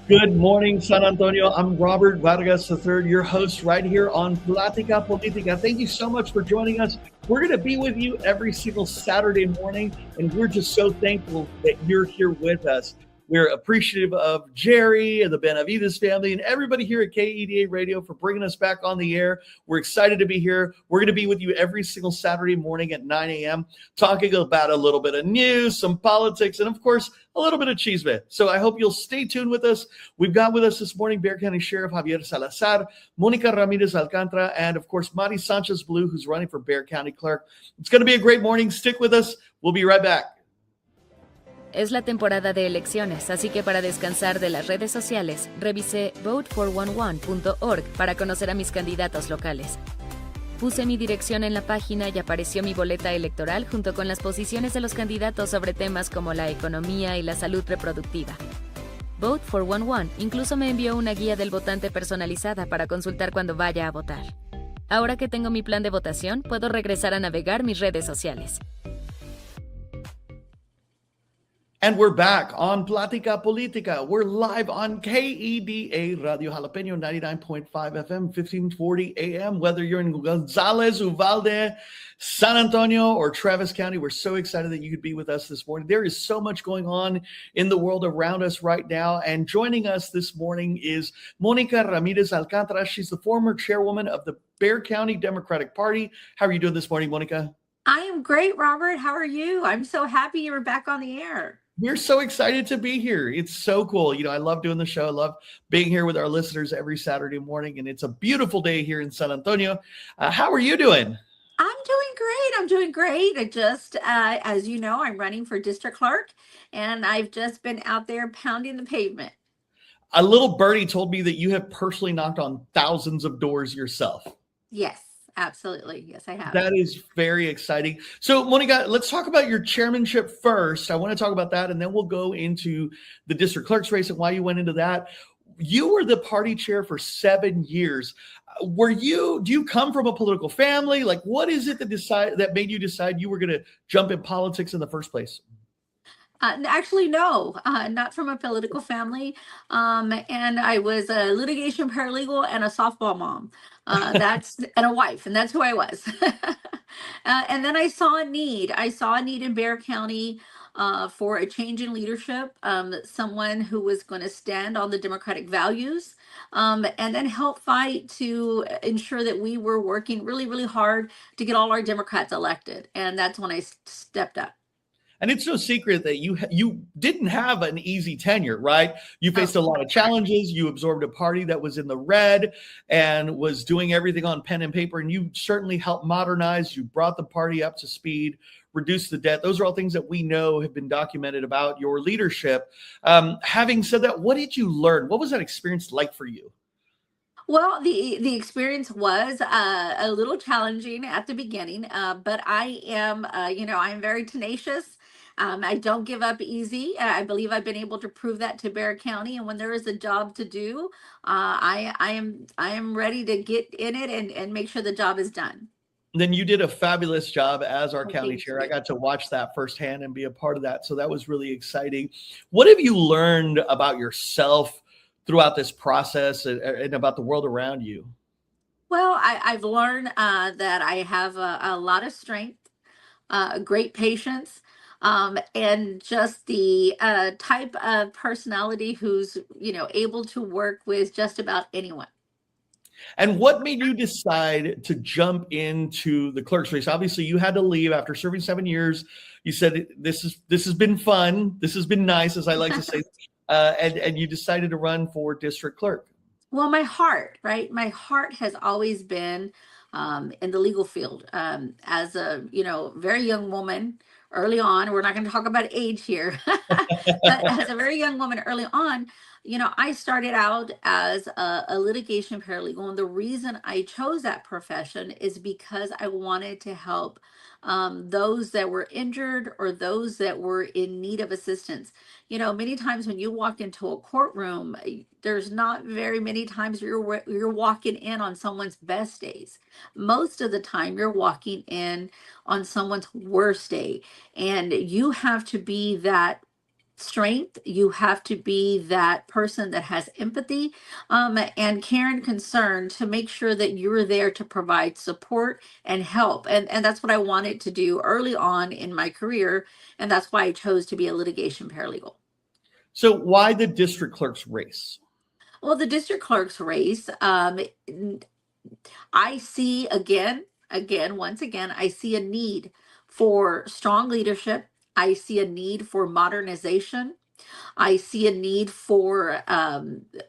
Good morning, San Antonio. I'm Robert Vargas III, your host right here on Plática Politica. Thank you so much for joining us. We're going to be with you every single Saturday morning, and we're just so thankful that you're here with us. We're appreciative of Jerry and the Benavides family and everybody here at KEDA Radio for bringing us back on the air. We're excited to be here. We're going to be with you every single Saturday morning at 9 a.m., talking about a little bit of news, some politics, and of course, a little bit of chisme. So I hope you'll stay tuned with us. We've got with us this morning Bexar County Sheriff Javier Salazar, Monica Ramirez Alcantara, and of course, Mari Sanchez Belew, who's running for Bexar County Clerk. It's going to be a great morning. Stick with us. We'll be right back. Es la temporada de elecciones, así que para descansar de las redes sociales, revisé vote411.org para conocer a mis candidatos locales. Puse mi dirección en la página y apareció mi boleta electoral junto con las posiciones de los candidatos sobre temas como la economía y la salud reproductiva. Vote411 incluso me envió una guía del votante personalizada para consultar cuando vaya a votar. Ahora que tengo mi plan de votación, puedo regresar a navegar mis redes sociales. And we're back on Plática Politica. We're live on KEDA Radio Jalapeno 99.5 FM, 1540 AM. Whether you're in Gonzales, Uvalde, San Antonio, or Travis County, we're so excited that you could be with us this morning. There is so much going on in the world around us right now. And joining us this morning is Monica Ramirez Alcantara. She's the former chairwoman of the Bexar County Democratic Party. How are you doing this morning, Monica? I am great, Robert. How are you? I'm so happy you're back on the air. We're so excited to be here. It's so cool. I love doing the show. I love being here with our listeners every Saturday morning. And it's a beautiful day here in San Antonio. How are you doing? I'm doing great. I just, as you know, I'm running for district clerk, and I've just been out there pounding the pavement. A little birdie told me that you have personally knocked on thousands of doors yourself. Yes. Absolutely. Yes, I have. That is very exciting. So, Monica, let's talk about your chairmanship first. I want to talk about that, and then we'll go into the district clerk's race and why you went into that. You were the party chair for 7 years. Do you come from a political family? Like, what is it that made you decide you were going to jump in politics in the first place? Actually, no, not from a political family. And I was a litigation paralegal and a softball mom. And a wife, and that's who I was. And then I saw a need. I saw a need in Bexar County for a change in leadership, someone who was going to stand on the democratic values, and then help fight to ensure that we were working really, really hard to get all our Democrats elected. And that's when I stepped up. And it's no secret that you didn't have an easy tenure, right? You faced a lot of challenges. You absorbed a party that was in the red and was doing everything on pen and paper. And you certainly helped modernize. You brought the party up to speed, reduced the debt. Those are all things that we know have been documented about your leadership. Having said that, what did you learn? What was that experience like for you? Well, the experience was a little challenging at the beginning, but I am, I'm very tenacious. I don't give up easy. I believe I've been able to prove that to Bexar County. And when there is a job to do, I am ready to get in it and make sure the job is done. Then you did a fabulous job as our county chair. I got to watch that firsthand and be a part of that. So that was really exciting. What have you learned about yourself throughout this process and about the world around you? Well, I've learned that I have a lot of strength, great patience, and just the type of personality who's, able to work with just about anyone. And what made you decide to jump into the clerk's race? Obviously, you had to leave after serving 7 years. You said, this has been fun. This has been nice, as I like to say. And you decided to run for district clerk. Well, my heart, right? My heart has always been in the legal field. As a, very young woman early on, we're not going to talk about age here, but as a very young woman early on, I started out as a litigation paralegal. And the reason I chose that profession is because I wanted to help those that were injured or those that were in need of assistance. Many times when you walk into a courtroom, there's not very many times you're walking in on someone's best days. Most of the time you're walking in on someone's worst day, and you have to be that strength. You have to be that person that has empathy and care and concern to make sure that you're there to provide support and help. And that's what I wanted to do early on in my career. And that's why I chose to be a litigation paralegal. So why the district clerk's race? Well, the district clerk's race, I see once again, I see a need for strong leadership. I see a need for modernization. I see a need for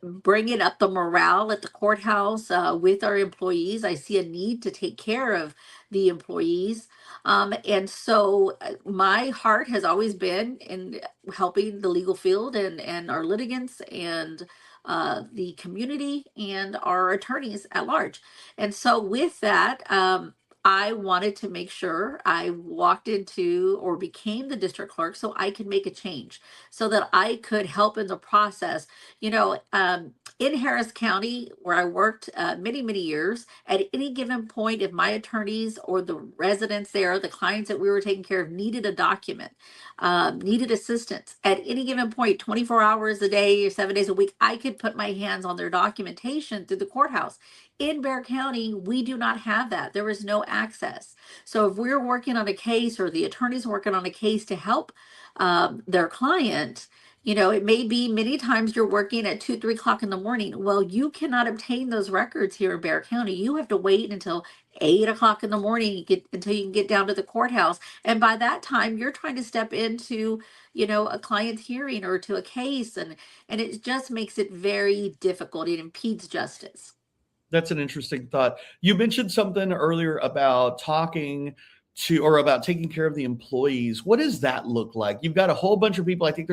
bringing up the morale at the courthouse with our employees. I see a need to take care of the employees. And so my heart has always been in helping the legal field and our litigants and the community and our attorneys at large. And so with that, I wanted to make sure I walked into or became the district clerk so I could make a change, so that I could help in the process. In Harris County, where I worked many, many years, at any given point, if my attorneys or the residents there, the clients that we were taking care of, needed a document, needed assistance, at any given point, 24 hours a day or 7 days a week, I could put my hands on their documentation through the courthouse. In Bexar County, we do not have that. There is no access. So if we're working on a case or the attorney's working on a case to help their client, it may be many times you're working at 2, 3 o'clock in the morning. Well, you cannot obtain those records here in Bexar County. You have to wait until 8 o'clock in the morning until you can get down to the courthouse. And by that time, you're trying to step into, a client's hearing or to a case. And it just makes it very difficult. It impedes justice. That's an interesting thought. You mentioned something earlier about taking care of the employees. What does that look like? You've got a whole bunch of people. I think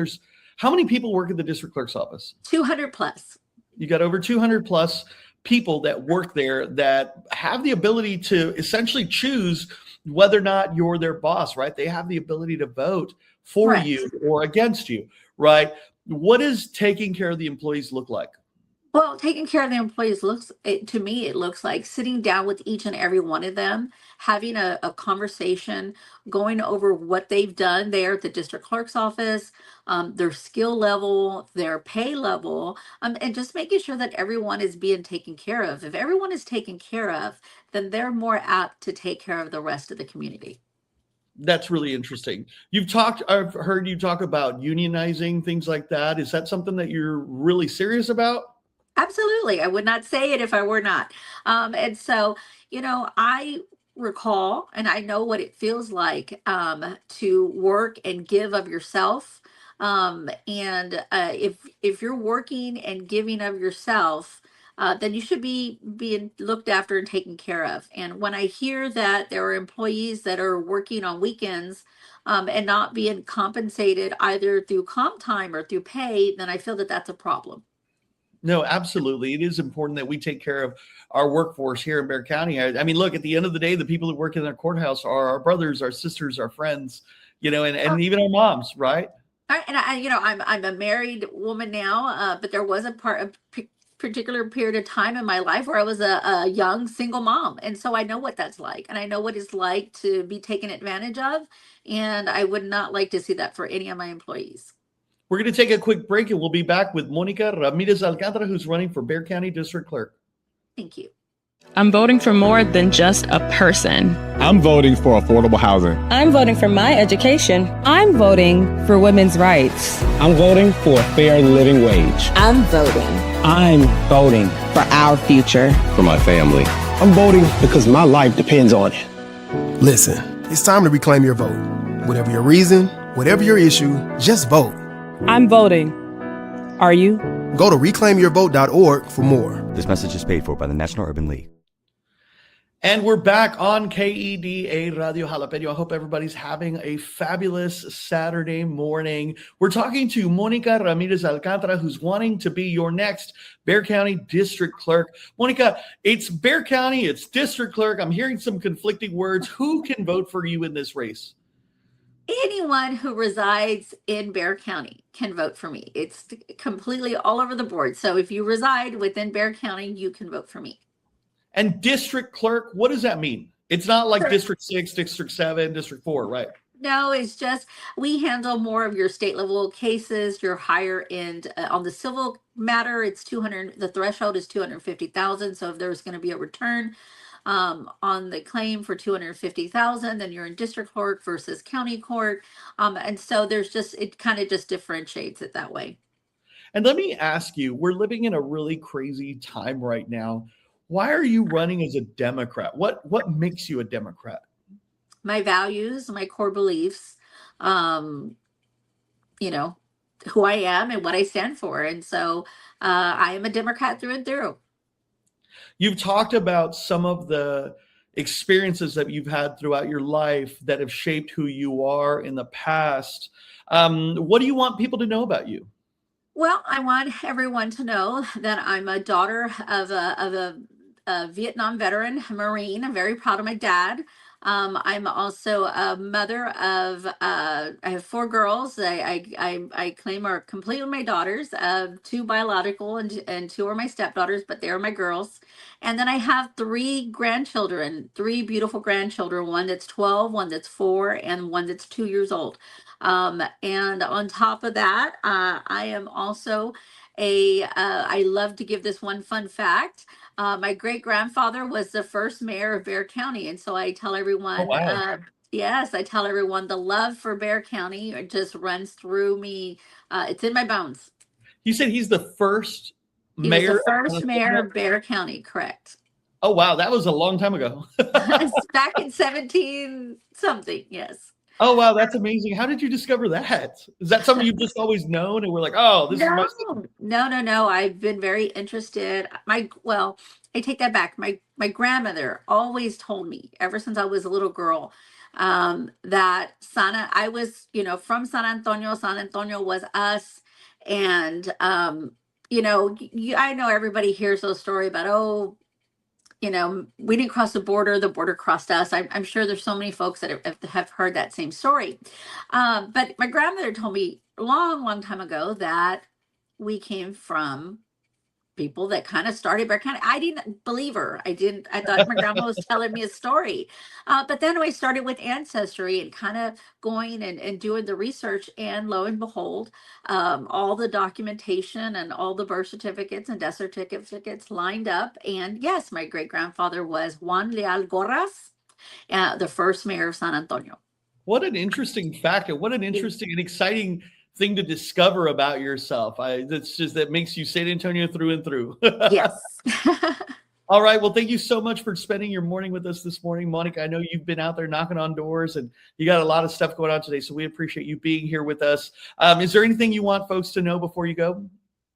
how many people work at the district clerk's office? 200 plus. You got over 200 plus people that work there that have the ability to essentially choose whether or not you're their boss, right? They have the ability to vote for Correct. you or against you, right? What does taking care of the employees look like? Well, taking care of the employees to me, it looks like sitting down with each and every one of them, having a conversation, going over what they've done there at the district clerk's office, their skill level, their pay level, and just making sure that everyone is being taken care of. If everyone is taken care of, then they're more apt to take care of the rest of the community. That's really interesting. I've heard you talk about unionizing, things like that. Is that something that you're really serious about? Absolutely. I would not say it if I were not. And so, I recall and I know what it feels like to work and give of yourself. If you're working and giving of yourself, then you should be being looked after and taken care of. And when I hear that there are employees that are working on weekends and not being compensated either through comp time or through pay, then I feel that that's a problem. No, absolutely. It is important that we take care of our workforce here in Bexar County. I mean, look, at the end of the day, the people that work in our courthouse are our brothers, our sisters, our friends, and even our moms, right? And I'm a married woman now, but there was a particular period of time in my life where I was a young single mom. And so I know what that's like. And I know what it's like to be taken advantage of. And I would not like to see that for any of my employees. We're going to take a quick break and we'll be back with Monica Ramirez Alcantara, who's running for Bexar County District Clerk. Thank you. I'm voting for more than just a person. I'm voting for affordable housing. I'm voting for my education. I'm voting for women's rights. I'm voting for a fair living wage. I'm voting. I'm voting for our future. For my family. I'm voting because my life depends on it. Listen, it's time to reclaim your vote. Whatever your reason, whatever your issue, just vote. I'm voting. Are you? Go to reclaimyourvote.org for more. This message is paid for by the National Urban League. And we're back on KEDA Radio Jalapeno. I hope everybody's having a fabulous Saturday morning. We're talking to Monica Ramirez Alcantara, who's wanting to be your next Bexar County District Clerk. Monica, it's Bexar County, it's District Clerk. I'm hearing some conflicting words. Who can vote for you in this race? Anyone who resides in Bexar County can vote for me. It's completely all over the board. So if you reside within Bexar County, you can vote for me. And District Clerk, what does that mean? It's not like District 6, District 7, District 4, right? No, it's just we handle more of your state level cases, your higher end on the civil matter. It's 200. The threshold is 250,000. So if there's going to be a return on the claim for 250,000, then you're in district court versus county court, and so there's just it kind of just differentiates it that way. And let me ask you, we're living in a really crazy time right now. Why are you running as a Democrat? What makes you a Democrat? My values, my core beliefs, you know, who I am and what I stand for. And so I am a Democrat through and through. You've talked about some of the experiences that you've had throughout your life that have shaped who you are in the past. What do you want people to know about you? Well, I want everyone to know that I'm a daughter of a Vietnam veteran Marine. I'm very proud of my dad. I'm also a mother of, I have 4 girls. I claim are completely my daughters, 2 biological and 2 are my stepdaughters, but they are my girls. And then I have 3 grandchildren, 3 beautiful grandchildren, one that's 12, one that's 4, and one that's 2 years old. And on top of that, I am also I love to give this one fun fact. My great grandfather was the first mayor of Bexar County. And so I tell everyone, Oh, wow. yes, I tell everyone the love for Bexar County just runs through me. It's in my bones. You said he's the first He was mayor the first mayor of Bexar County, correct. Oh, wow. That was a long time ago. Back in 17 something, yes. Oh, wow. That's amazing. How did you discover that? Is that something you've just always known? And we're like, oh, this is my... No. I've been very interested. Well, I take that back. My grandmother always told me ever since I was a little girl that I was, from San Antonio. San Antonio was us. And, I know everybody hears those stories about, we didn't cross the border crossed us. I'm sure there's so many folks that have heard that same story. But my grandmother told me a long time ago that we came from people that kind of started Bexar County. I didn't believe her. I thought my grandma was telling me a story. But then I started with Ancestry and kind of going and doing the research, and lo and behold, all the documentation and all the birth certificates and death certificates lined up. And yes, my great grandfather was Juan Leal Gorras, the first mayor of San Antonio. What an interesting fact, and what an interesting and exciting thing to discover about yourself. That makes you San Antonio through and through. Yes. All right. Well, thank you so much for spending your morning with us this morning, Monica. I know you've been out there knocking on doors and you got a lot of stuff going on today, so we appreciate you being here with us. Is there anything you want folks to know before you go?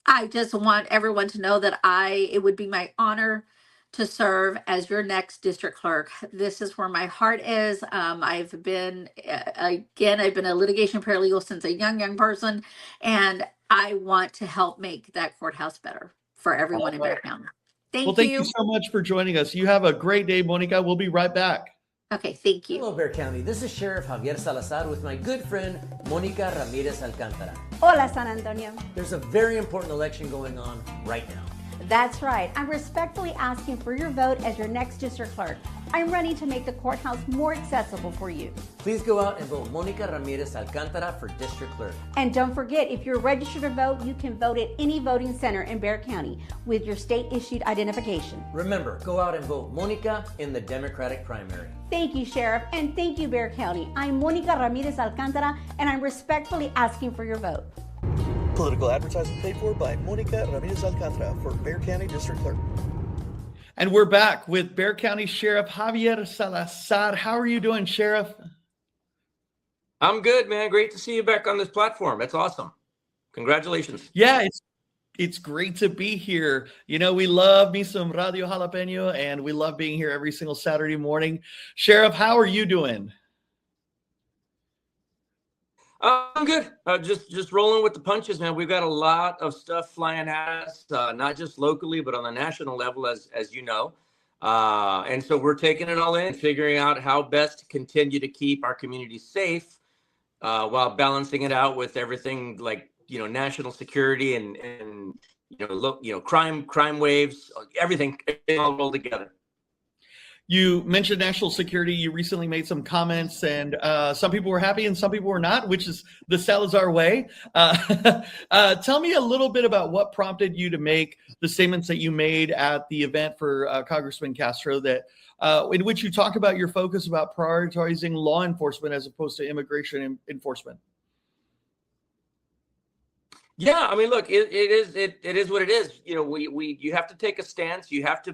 I just want everyone to know that it would be my honor to serve as your next district clerk. This is where my heart is. I've been a litigation paralegal since a young person, and I want to help make that courthouse better for everyone in Bexar County. Thank you so much for joining us. You have a great day, Monica. We'll be right back. Okay, thank you. Hello, Bexar County. This is Sheriff Javier Salazar with my good friend, Monica Ramirez Alcantara. Hola, San Antonio. There's a very important election going on right now. That's right. I'm respectfully asking for your vote as your next district clerk. I'm running to make the courthouse more accessible for you. Please go out and vote Monica Ramirez Alcantara for district clerk. And don't forget, if you're registered to vote, you can vote at any voting center in Bexar County with your state-issued identification. Remember, go out and vote Monica in the Democratic primary. Thank you, Sheriff, and thank you, Bexar County. I'm Monica Ramirez Alcantara, and I'm respectfully asking for your vote. Political advertising paid for by Monica Ramirez Alcantara for Bexar County District Clerk. And we're back with Bexar County Sheriff Javier Salazar. How are you doing, Sheriff? I'm good, man. Great to see you back on this platform. That's awesome. Congratulations. Yeah, it's great to be here. We love me some Radio Jalapeno, and we love being here every single Saturday morning. Sheriff, how are you doing? I'm good. Just rolling with the punches, man. We've got a lot of stuff flying at us, not just locally, but on the national level, as you know. And so we're taking it all in, figuring out how best to continue to keep our community safe while balancing it out with everything like, national security and crime waves, everything all rolled together. You mentioned national security. You recently made some comments, and some people were happy and some people were not, which is the Salazar way. Tell me a little bit about what prompted you to make the statements that you made at the event for Congressman Castro, that in which you talked about your focus about prioritizing law enforcement as opposed to immigration enforcement. Yeah, I mean, look, it is what it is. You know, you have to take a stance. You have to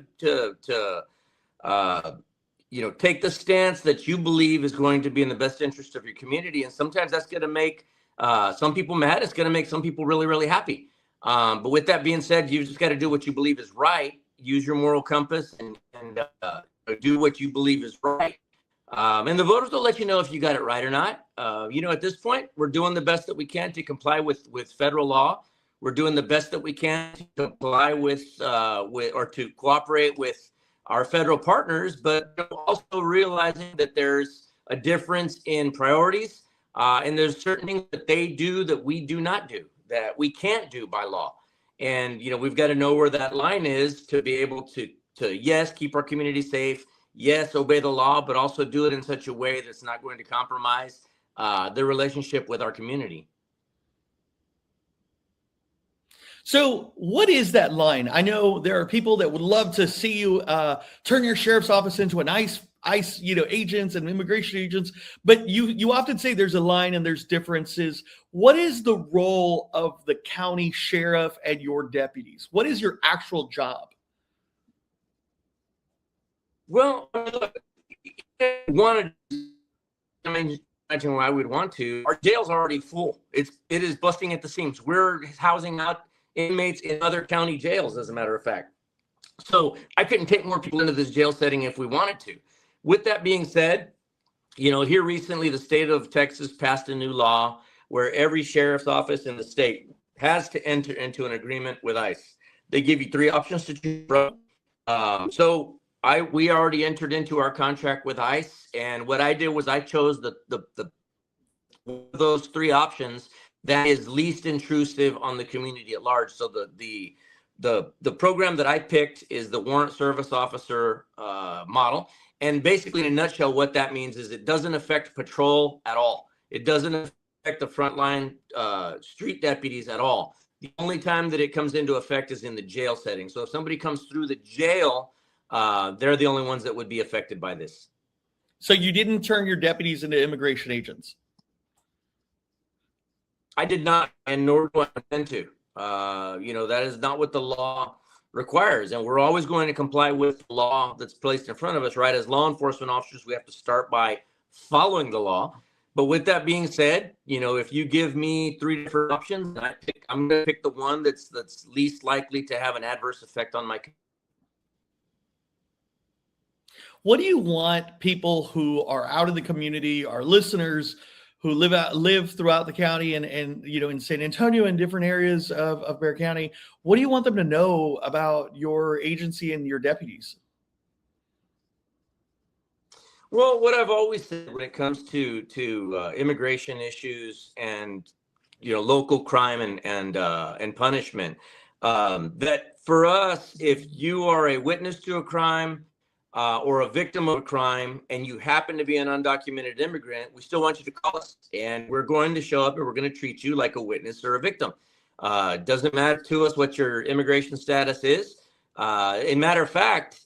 take the stance that you believe is going to be in the best interest of your community. And sometimes that's going to make some people mad. It's going to make some people really, really happy. But with that being said, you just got to do what you believe is right. Use your moral compass and do what you believe is right. And the voters will let you know if you got it right or not. At this point, we're doing the best that we can to comply with federal law. We're doing the best that we can to comply with or to cooperate with our federal partners, but also realizing that there's a difference in priorities, and there's certain things that they do that we do not do, that we can't do by law. And we've got to know where that line is to be able to yes, keep our community safe, yes, obey the law, but also do it in such a way that's not going to compromise the relationship with our community. So what is that line? I know there are people that would love to see you turn your sheriff's office into an ICE agents and immigration agents, but you often say there's a line and there's differences. What is the role of the county sheriff and your deputies? What is your actual job? Well, look, imagine why we'd want to. Our jail's already full. It is busting at the seams. We're housing out inmates in other county jails, as a matter of fact. So I couldn't take more people into this jail setting if we wanted to. With that being said, here recently, the state of Texas passed a new law where every sheriff's office in the state has to enter into an agreement with ICE. They give you 3 options to choose from. We already entered into our contract with ICE, and what I did was I chose those 3 options that is least intrusive on the community at large. So the program that I picked is the warrant service officer model. And basically, in a nutshell, what that means is it doesn't affect patrol at all. It doesn't affect the frontline street deputies at all. The only time that it comes into effect is in the jail setting. So if somebody comes through the jail, they're the only ones that would be affected by this. So you didn't turn your deputies into immigration agents? I did not, and nor do I intend to. That is not what the law requires, and we're always going to comply with the law that's placed in front of us, right? As law enforcement officers, we have to start by following the law. But with that being said, if you give me 3 different options, I'm going to pick the one that's least likely to have an adverse effect on my community. What do you want people who are out in the community, our listeners who live throughout the county and in San Antonio and different areas of Bexar County, what do you want them to know about your agency and your deputies? Well, what I've always said when it comes to immigration issues and local crime and punishment, that for us, if you are a witness to a crime or a victim of a crime and you happen to be an undocumented immigrant, we still want you to call us, and we're going to show up and we're going to treat you like a witness or a victim. Doesn't matter to us what your immigration status is. In matter of fact,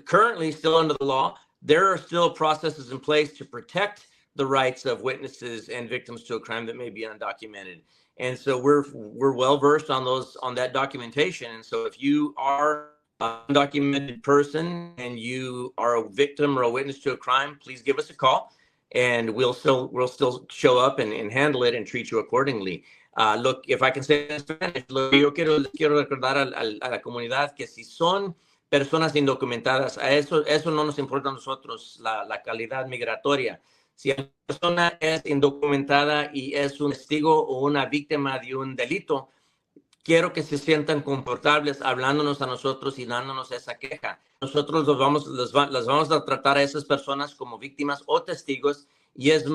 currently still under the law, there are still processes in place to protect the rights of witnesses and victims to a crime that may be undocumented. And so we're well versed on that documentation. And so if you are an undocumented person and you are a victim or a witness to a crime, please give us a call, and we'll still show up and handle it and treat you accordingly. Look, if I can say in Spanish, yo quiero recordar a la comunidad que si son personas indocumentadas, eso no nos importa a nosotros, la calidad migratoria. Si una persona es indocumentada y es un testigo o una víctima de un delito, quiero que se sientan confortables hablándonos a nosotros y dándonos esa queja. Nosotros las vamos a tratar a esas personas como víctimas o testigos, y es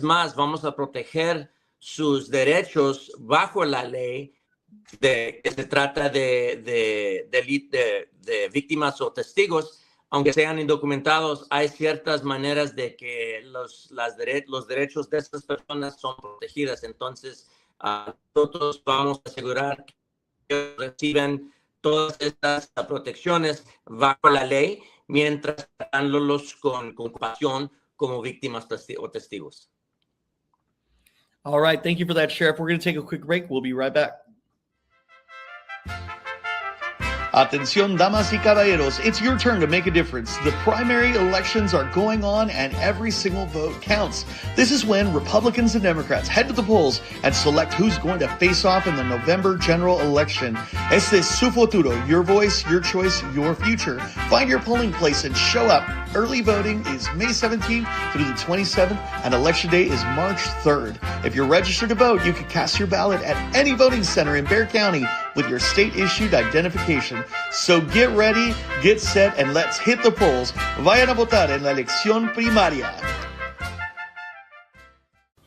más, vamos a proteger sus derechos bajo la ley que se trata de víctimas o testigos, aunque sean indocumentados, hay ciertas maneras de que los derechos de estas personas son protegidas. Entonces, nosotros vamos a asegurar que reciben todas estas protecciones bajo la ley, mientras tratándolos con compasión como víctimas o testigos. All right. Thank you for that, Sheriff. We're going to take a quick break. We'll be right back. Atención, damas y caballeros, it's your turn to make a difference. The primary elections are going on and every single vote counts. This is when Republicans and Democrats head to the polls and select who's going to face off in the November general election. Este es su futuro, your voice, your choice, your future. Find your polling place and show up. Early voting is May 17th through the 27th, and Election Day is March 3rd. If you're registered to vote, you can cast your ballot at any voting center in Bexar County with your state-issued identification. So get ready, get set, and let's hit the polls. Vayan a votar en la elección primaria.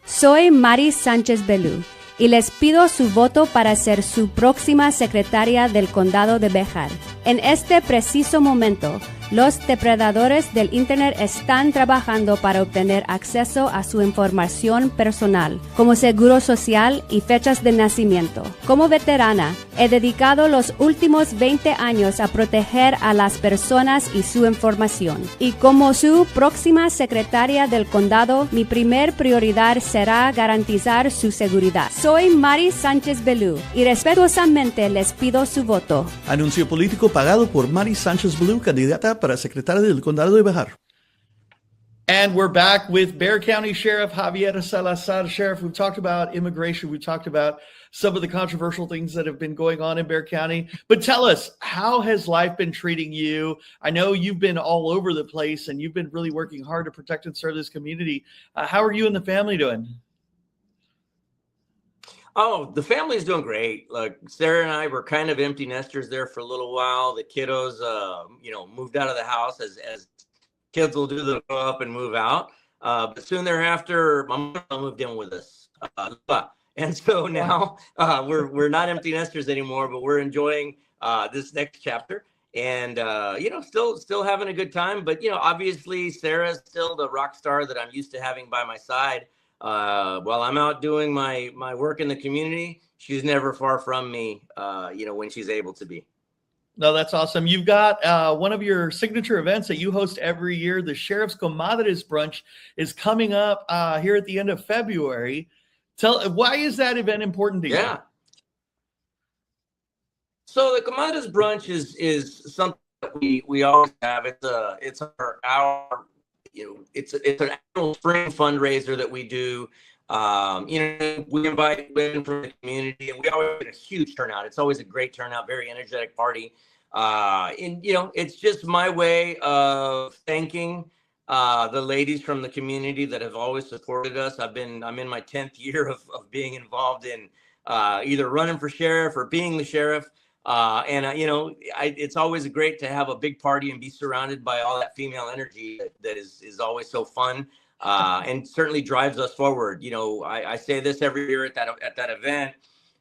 Soy Mari Sánchez Belew y les pido su voto para ser su próxima secretaria del condado de Bexar. En este preciso momento, los depredadores del Internet están trabajando para obtener acceso a su información personal, como seguro social y fechas de nacimiento. Como veterana, he dedicado los últimos 20 años a proteger a las personas y su información. Y como su próxima secretaria del condado, mi primer prioridad será garantizar su seguridad. Soy Mari Sánchez Belew y respetuosamente les pido su voto. Anuncio político pagado por Mari Sánchez Belew, candidata para secretaria del condado de Bexar. And we're back with Bexar County Sheriff Javier Salazar. Sheriff, we've talked about immigration. We've talked about some of the controversial things that have been going on in Bexar County. But tell us, how has life been treating you? I know you've been all over the place and you've been really working hard to protect and serve this community. How are you and the family doing? Oh, the family's doing great. Look, Sarah and I were kind of empty nesters there for a little while. The kiddos, moved out of the house as kids will do. They'll grow up and move out. But soon thereafter, my mom moved in with us. And so now we're not empty nesters anymore, but we're enjoying this next chapter. And, still having a good time. But, obviously Sarah's still the rock star that I'm used to having by my side. While I'm out doing my work in the community, she's never far from me, when she's able to be. No, that's awesome. You've got one of your signature events that you host every year. The Sheriff's Comadres Brunch is coming up here at the end of February. Why is that event important to you? Yeah. So the Comadres Brunch is something that we always have. It's our it's an annual spring fundraiser that we do. We invite women from the community, and we always get a huge turnout. It's always a great turnout, very energetic party. It's just my way of thanking the ladies from the community that have always supported us. I'm in my 10th year of being involved in either running for sheriff or being the sheriff. It's always great to have a big party and be surrounded by all that female energy that is always so fun and certainly drives us forward. I say this every year at that event.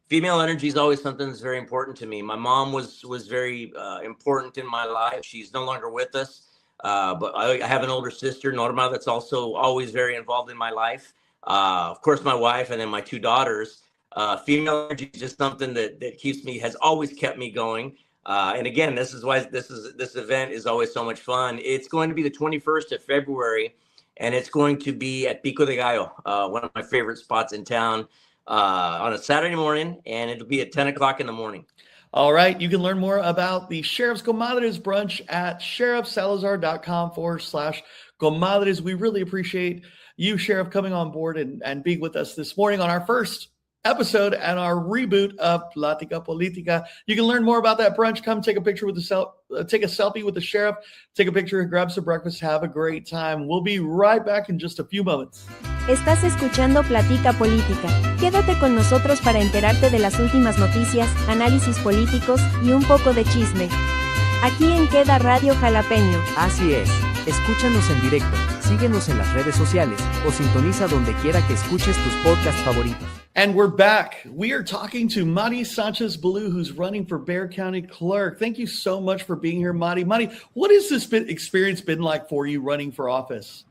Female energy is always something that's very important to me. My mom was very important in my life. She's no longer with us, but I have an older sister, Norma, that's also always very involved in my life. Of course, my wife, and then my two daughters. Female energy is just something that has always kept me going. And again, this is why this event is always so much fun. It's going to be the 21st of February, and it's going to be at Pico de Gallo, one of my favorite spots in town, on a Saturday morning, and it'll be at 10 o'clock in the morning. All right. You can learn more about the Sheriff's Comadres Brunch at sheriffsalazar.com/comadres. We really appreciate you, Sheriff, coming on board and being with us this morning on our first episode and our reboot of Plática Politica. You can learn more about that brunch. Come take a picture with take a selfie with the sheriff, take a picture, grab some breakfast, have a great time. We'll be right back in just a few moments. Estás escuchando Plática Política. Quédate con nosotros para enterarte de las últimas noticias, análisis políticos y un poco de chisme. Aquí en Queda Radio Jalapeño. Así es, escúchanos en directo, Síguenos en las redes sociales o sintoniza donde quiera que escuches tus podcasts favoritos. And we're back. We are talking to Mari Sanchez Belew, who's running for Bexar County Clerk. Thank you so much for being here, Mari. Mari, what has this experience been like for you running for office?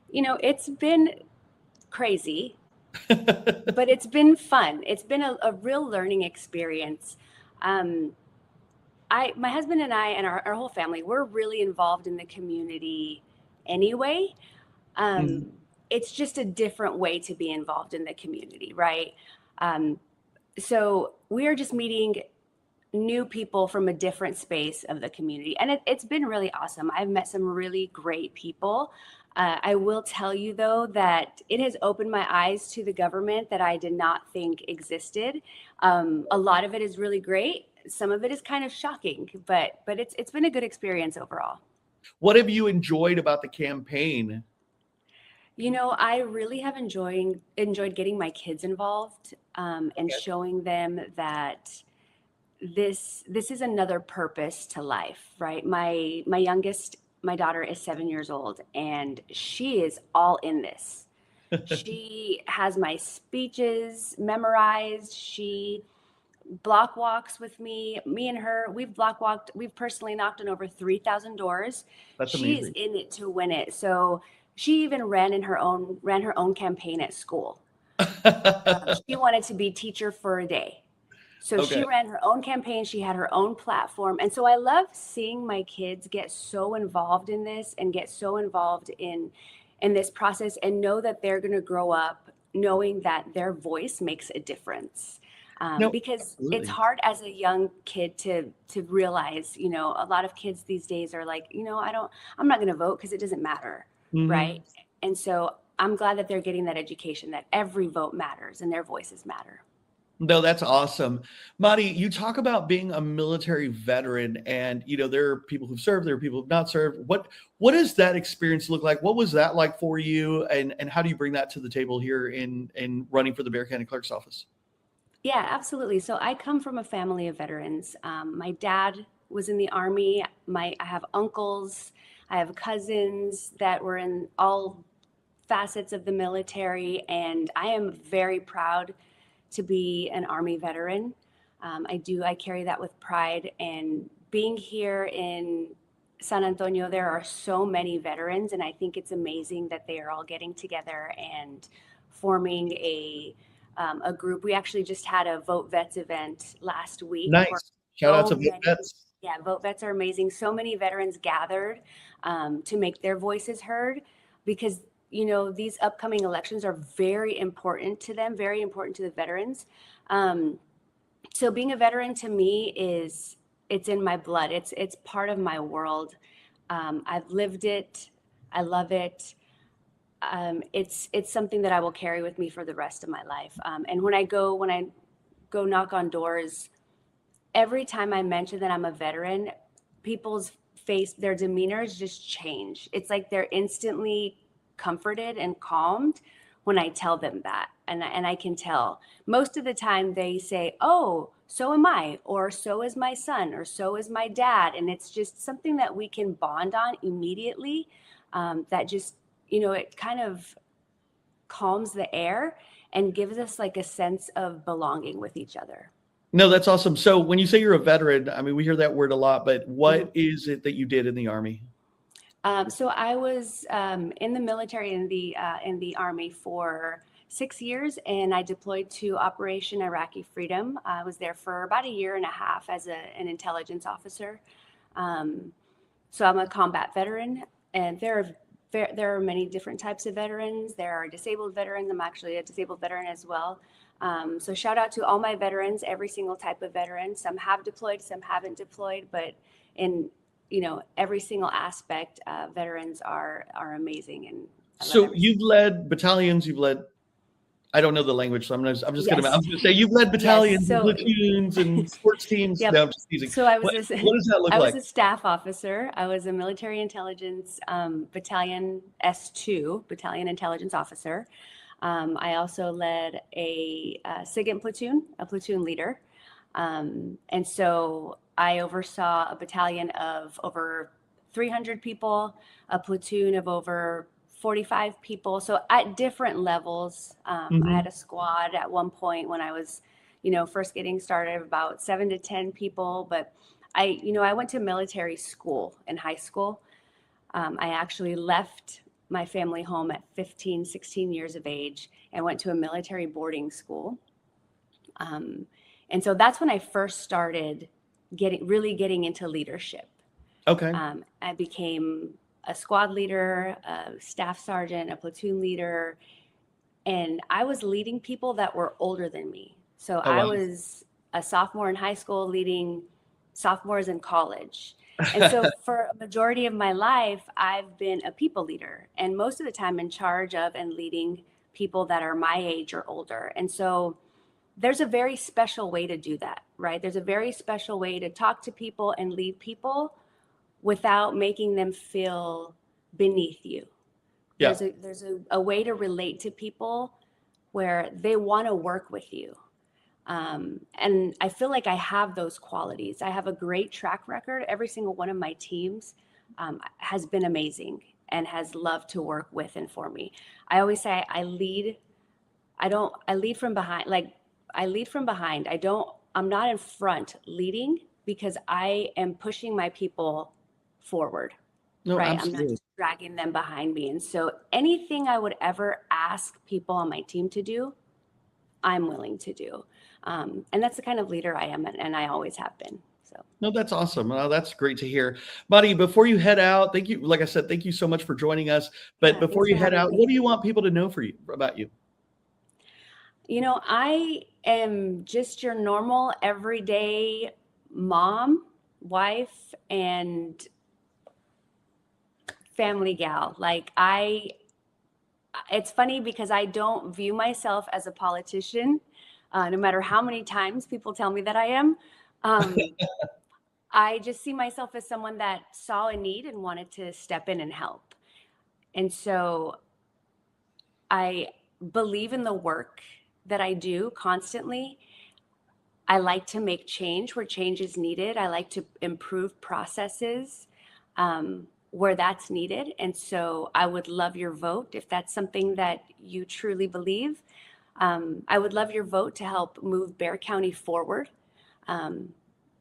You know, it's been crazy, but it's been fun. It's been a real learning experience. My husband and I and our whole family, we're really involved in the community anyway. It's just a different way to be involved in the community, right? So we are just meeting new people from a different space of the community. And it's been really awesome. I've met some really great people. I will tell you, though, that it has opened my eyes to the government that I did not think existed. A lot of it is really great. Some of it is kind of shocking, but it's been a good experience overall. What have you enjoyed about the campaign? You know, I really have enjoyed getting my kids involved and showing them that this is another purpose to life, right? My youngest, my daughter is 7 years old, and she is all in this. She has my speeches memorized. She block walks with me and her. We've block walked. We've personally knocked on over 3,000 doors. That's She's amazing. in it to win it. So she even ran her own campaign at school. She wanted to be teacher for a day. So she ran her own campaign. She had her own platform. And so I love seeing my kids get so involved in this and get so involved in this process and know that they're going to grow up knowing that their voice makes a difference. Because absolutely. It's hard as a young kid to realize, you know, a lot of kids these days are like, you know, I'm not going to vote because it doesn't matter. Right. And so I'm glad that they're getting that education that every vote matters and their voices matter. No, that's awesome. Mari, you talk about being a military veteran, and, you know, there are people who've served, there are people who've not served. What does that experience look like? What was that like for you? And how do you bring that to the table here in running for the Bexar County Clerk's office? Yeah, absolutely. So I come from a family of veterans. My dad was in the Army. I have uncles, I have cousins that were in all facets of the military, and I am very proud to be an Army veteran. I carry that with pride, and being here in San Antonio, there are so many veterans, and I think it's amazing that they are all getting together and forming a group. We actually just had a Vote Vets event last week. Nice. Shout out to Vote Vets. Yeah, Vote Vets are amazing. So many veterans gathered to make their voices heard because, you know, these upcoming elections are very important to them, very important to the veterans. So being a veteran to me it's in my blood. It's part of my world. I've lived it. I love it. It's something that I will carry with me for the rest of my life. And when I go knock on doors, every time I mention that I'm a veteran, people's face, their demeanors just change. It's like they're instantly comforted and calmed when I tell them that. And I can tell. Most of the time they say, "Oh, so am I," or "So is my son," or "So is my dad." And it's just something that we can bond on immediately. That just, you know, it kind of calms the air and gives us like a sense of belonging with each other. No, that's awesome. So when you say you're a veteran, I mean, we hear that word a lot, but what is it that you did in the Army? So I was in the military in the Army for 6 years, and I deployed to Operation Iraqi Freedom. I was there for about a year and a half as an intelligence officer. So I'm a combat veteran, and there are many different types of veterans. There are disabled veterans. I'm actually a disabled veteran as well. So shout out to all my veterans, every single type of veteran. Some have deployed, some haven't deployed, but in, you know, every single aspect, veterans are amazing. And so you've led battalions, I don't know the language, so I'm just going to say you've led battalions, and platoons, and sports teams. Yep. No, I'm just teasing. So I was what does that look I like? was a staff officer. I was a military intelligence battalion S2, battalion intelligence officer. I also led a SIGINT platoon, a platoon leader. And so I oversaw a battalion of over 300 people, a platoon of over 45 people. So at different levels, I had a squad at one point when I was, first getting started, about 7 to 10 people. But I went to military school in high school. I actually left my family home at 15, 16 years of age and went to a military boarding school. And so that's when I first started getting into leadership. Okay. I became a squad leader, a staff sergeant, a platoon leader, and I was leading people that were older than me. So I was a sophomore in high school leading sophomores in college. And so for a majority of my life, I've been a people leader, and most of the time in charge of and leading people that are my age or older. And so there's a very special way to do that, right? There's a very special way to talk to people and lead people without making them feel beneath you. Yeah. There's a way to relate to people where they want to work with you. And I feel like I have those qualities. I have a great track record. Every single one of my teams has been amazing and has loved to work with and for me. I always say I lead from behind. Like, I lead from behind. I'm not in front leading because I am pushing my people forward. No, right. absolutely. I'm not just dragging them behind me. And so anything I would ever ask people on my team to do, I'm willing to do. And that's the kind of leader I am, and I always have been. So. No, that's awesome. That's great to hear. Mari, before you head out, thank you. Like I said, thank you so much for joining us. But before you head out, what do you want people to know about you? I am just your normal, everyday mom, wife, and family gal. Like, it's funny because I don't view myself as a politician, no matter how many times people tell me that I am. I just see myself as someone that saw a need and wanted to step in and help. And so I believe in the work that I do constantly. I like to make change where change is needed. I like to improve processes where that's needed. And so I would love your vote if that's something that you truly believe. I would love your vote to help move Bexar County forward,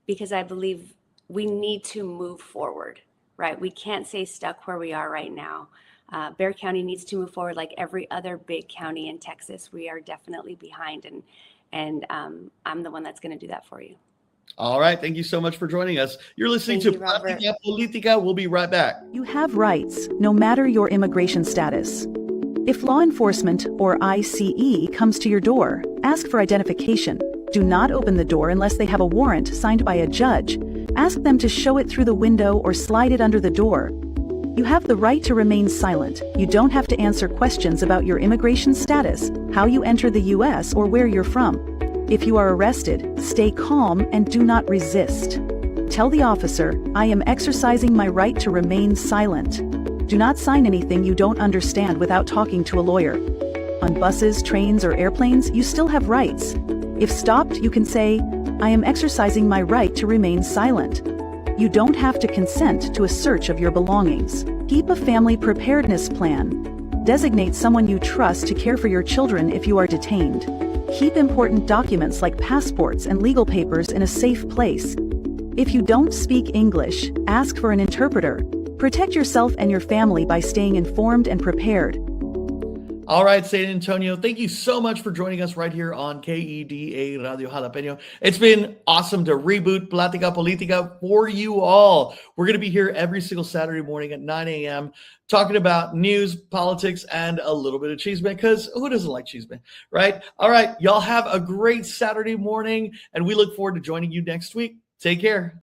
because I believe we need to move forward, right? We can't stay stuck where we are right now. Bexar County needs to move forward like every other big county in Texas. We are definitely behind, and I'm the one that's going to do that for you. All right. Thank you so much for joining us. You're listening to Plática Politica. We'll be right back. You have rights, no matter your immigration status. If law enforcement, or ICE, comes to your door, ask for identification. Do not open the door unless they have a warrant signed by a judge. Ask them to show it through the window or slide it under the door. You have the right to remain silent. You don't have to answer questions about your immigration status, how you enter the U.S., or where you're from. If you are arrested, stay calm and do not resist. Tell the officer, I am exercising my right to remain silent. Do not sign anything you don't understand without talking to a lawyer. On buses, trains, or airplanes, you still have rights. If stopped, you can say, I am exercising my right to remain silent. You don't have to consent to a search of your belongings. Keep a family preparedness plan. Designate someone you trust to care for your children if you are detained. Keep important documents like passports and legal papers in a safe place. If you don't speak English, ask for an interpreter. Protect yourself and your family by staying informed and prepared. All right, San Antonio, thank you so much for joining us right here on KEDA Radio Jalapeno. It's been awesome to reboot Plática Politica for you all. We're going to be here every single Saturday morning at 9 a.m. talking about news, politics, and a little bit of chisme, because who doesn't like chisme, right? All right, y'all have a great Saturday morning, and we look forward to joining you next week. Take care.